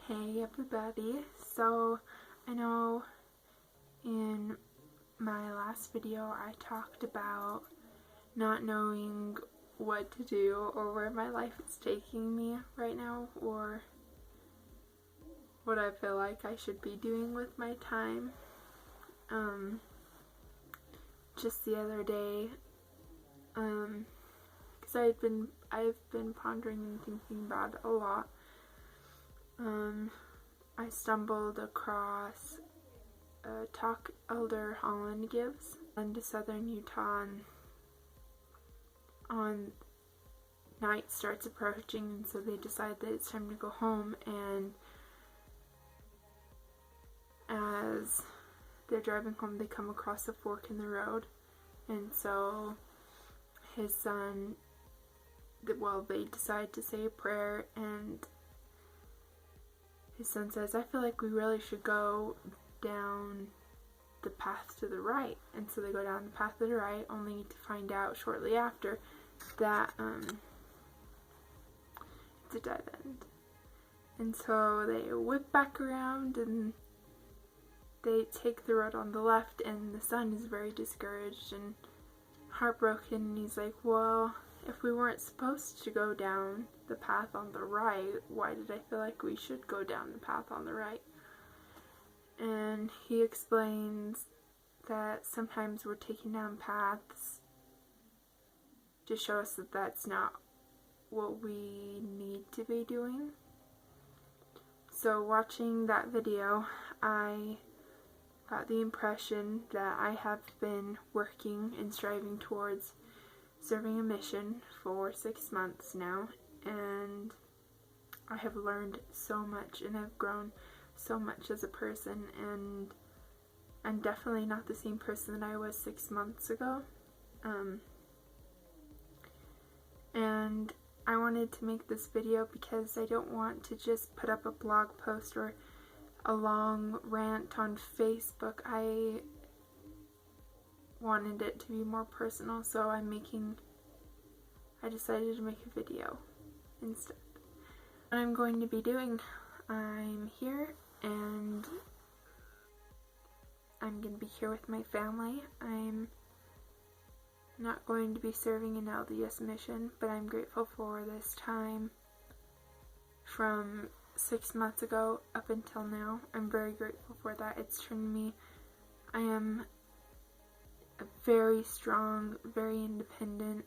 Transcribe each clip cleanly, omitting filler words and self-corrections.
Hey everybody, so I know in my last video I talked about not knowing what to do or where my life is taking me right now or what I feel like I should be doing with my time. Just the other day, because I've been pondering and thinking about it a lot. I stumbled across a talk Elder Holland gives into southern Utah, and on night starts approaching, and so they decide that it's time to go home. And as they're driving home, they come across a fork in the road, and so his son, they decide to say a prayer, and his son says, I feel like we really should go down the path to the right. And so they go down the path to the right, only to find out shortly after that it's a dead end. And so they whip back around and they take the road on the left, and the son is very discouraged and heartbroken, and he's like, well, if we weren't supposed to go down the path on the right, why did I feel like we should go down the path on the right? And he explains that sometimes we're taking down paths to show us that that's not what we need to be doing. So watching that video, I got the impression that I have been working and striving towards serving a mission for 6 months now, and I have learned so much and I've grown so much as a person, and I'm definitely not the same person that I was 6 months ago. And I wanted to make this video because I don't want to just put up a blog post or a long rant on Facebook. I wanted it to be more personal, so I decided to make a video instead. What I'm going to be doing, I'm here and I'm going to be here with my family. I'm not going to be serving an LDS mission, but I'm grateful for this time from 6 months ago up until now. I'm very grateful for that. It's turned me, I am a very strong, very independent,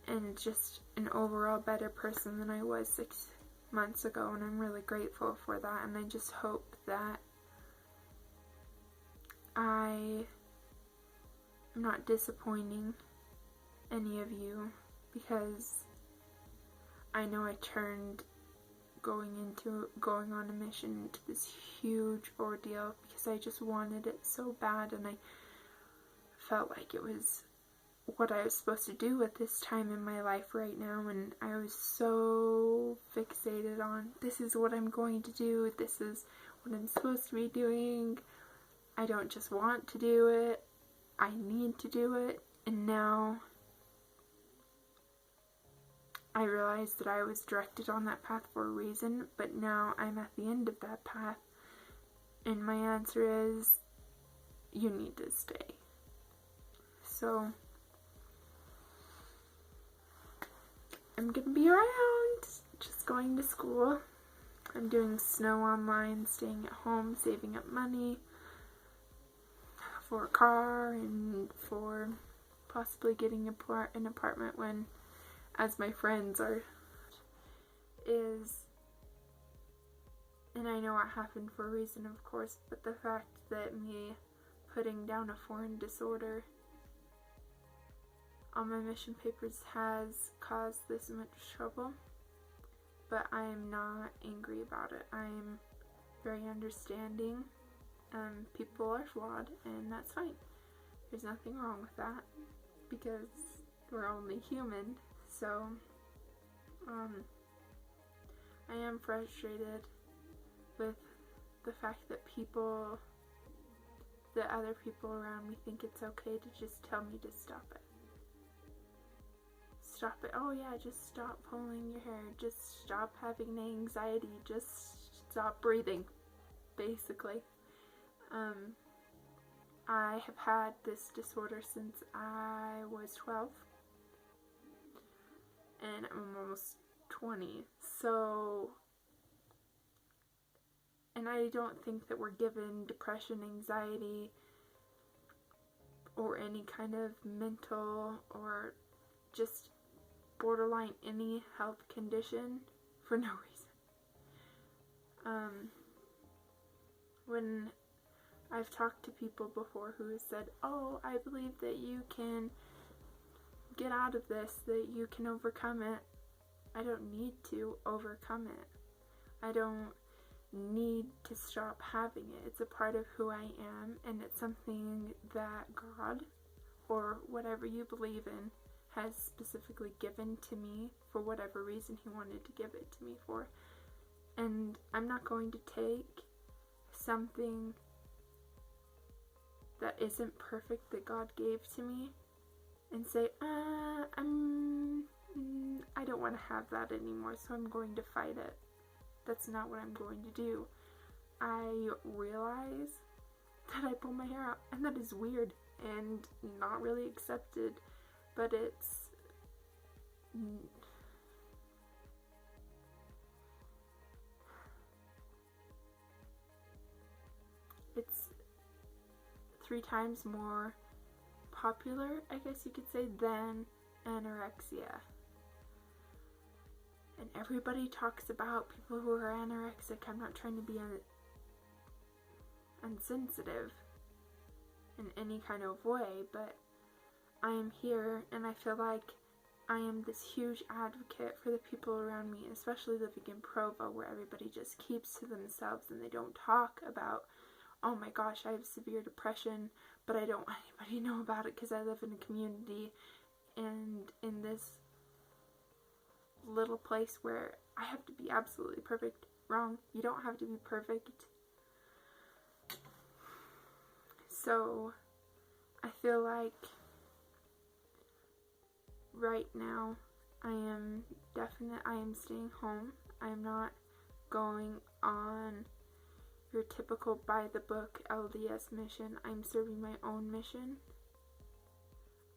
and just an overall better person than I was 6 months ago, and I'm really grateful for that. And I just hope that I am not disappointing any of you, because I know I turned going on a mission into this huge ordeal because I just wanted it so bad, and I felt like it was what I was supposed to do at this time in my life right now, and I was so fixated on, this is what I'm going to do, this is what I'm supposed to be doing. I don't just want to do it, I need to do it. And now I realized that I was directed on that path for a reason, but now I'm at the end of that path, and my answer is, you need to stay. So I'm gonna be around, just going to school. I'm doing snow online, staying at home, saving up money for a car and for possibly getting an apartment when, as my friends and I know it happened for a reason, of course, but the fact that me putting down a foreign disorder on my mission papers has caused this much trouble, but I am not angry about it. I am very understanding. People are flawed, and that's fine. There's nothing wrong with that, because we're only human. So I am frustrated with the fact that other people around me think it's okay to just tell me to stop it. stop it. Oh yeah, just stop pulling your hair. Just stop having anxiety. Just stop breathing, basically. I have had this disorder since I was 12. And I'm almost 20. So, and I don't think that we're given depression, anxiety, or any kind of mental or just borderline any health condition for no reason. When I've talked to people before who have said, oh, I believe that you can get out of this, that you can overcome it. I don't need to overcome it. I don't need to stop having it. It's a part of who I am, and it's something that God, or whatever you believe in, has specifically given to me for whatever reason He wanted to give it to me for. And I'm not going to take something that isn't perfect that God gave to me and say, I don't want to have that anymore, so I'm going to fight it. That's not what I'm going to do. I realize that I pull my hair out, and that is weird and not really accepted, but it's 3 times more popular, I guess you could say, than anorexia. And everybody talks about people who are anorexic. I'm not trying to be insensitive in any kind of way, but I am here, and I feel like I am this huge advocate for the people around me, especially living in Provo, where everybody just keeps to themselves and they don't talk about, oh my gosh, I have severe depression, but I don't want anybody to know about it because I live in a community and in this little place where I have to be absolutely perfect. Wrong. You don't have to be perfect. So I feel like right now I am staying home. I'm not going on your typical by the book LDS mission. I'm serving my own mission.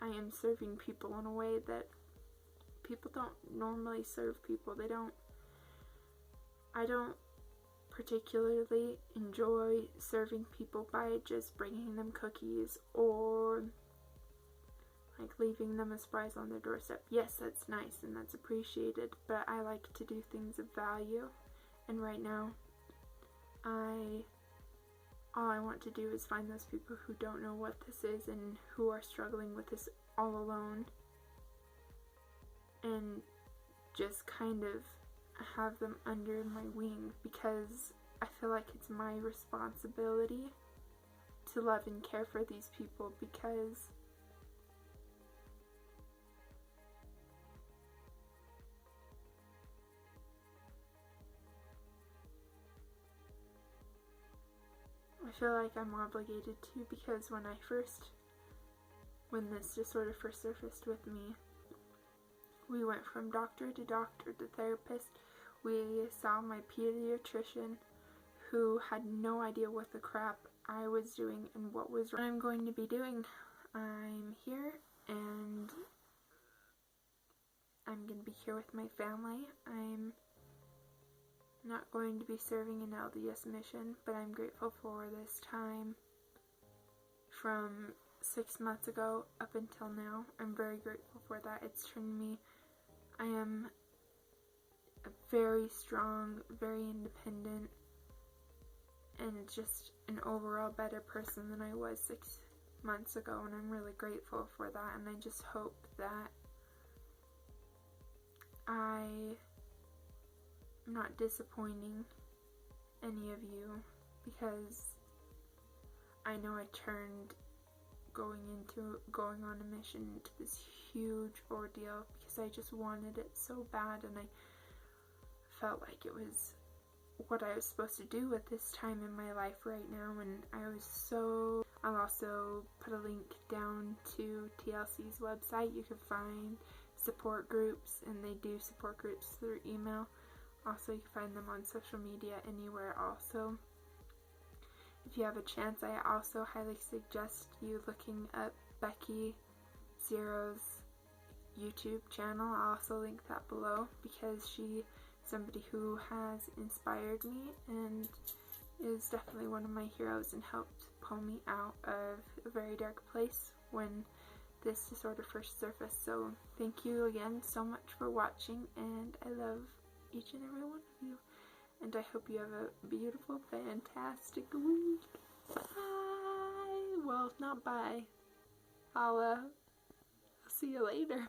I am serving people in a way that people don't normally serve people. I don't particularly enjoy serving people by just bringing them cookies or like leaving them a surprise on their doorstep. Yes, that's nice and that's appreciated, but I like to do things of value, and right now all I want to do is find those people who don't know what this is and who are struggling with this all alone, and just kind of have them under my wing, because I feel like it's my responsibility to love and care for these people, because I feel like I'm obligated to, because when this disorder first surfaced with me, we went from doctor to therapist. We saw my pediatrician, who had no idea what the crap I was doing and what I'm going to be doing. I'm here, and I'm going to be here with my family. I'm not going to be serving an LDS mission, but I'm grateful for this time from 6 months ago up until now. I'm very grateful for that. It's turned me, I am a very strong, very independent, and just an overall better person than I was 6 months ago, and I'm really grateful for that, and I just hope that I'm not disappointing any of you, because I know I turned going on a mission into this huge ordeal because I just wanted it so bad, and I felt like it was what I was supposed to do at this time in my life right now, and I'll also put a link down to TLC's website. You can find support groups, and they do support groups through email. Also, you can find them on social media anywhere also. If you have a chance, I also highly suggest you looking up Becky Zero's YouTube channel. I'll also link that below, because she is somebody who has inspired me and is definitely one of my heroes and helped pull me out of a very dark place when this disorder first surfaced. So thank you again so much for watching, and I love each and every one of you, and I hope you have a beautiful, fantastic week. Bye! Well, not bye. I'll see you later.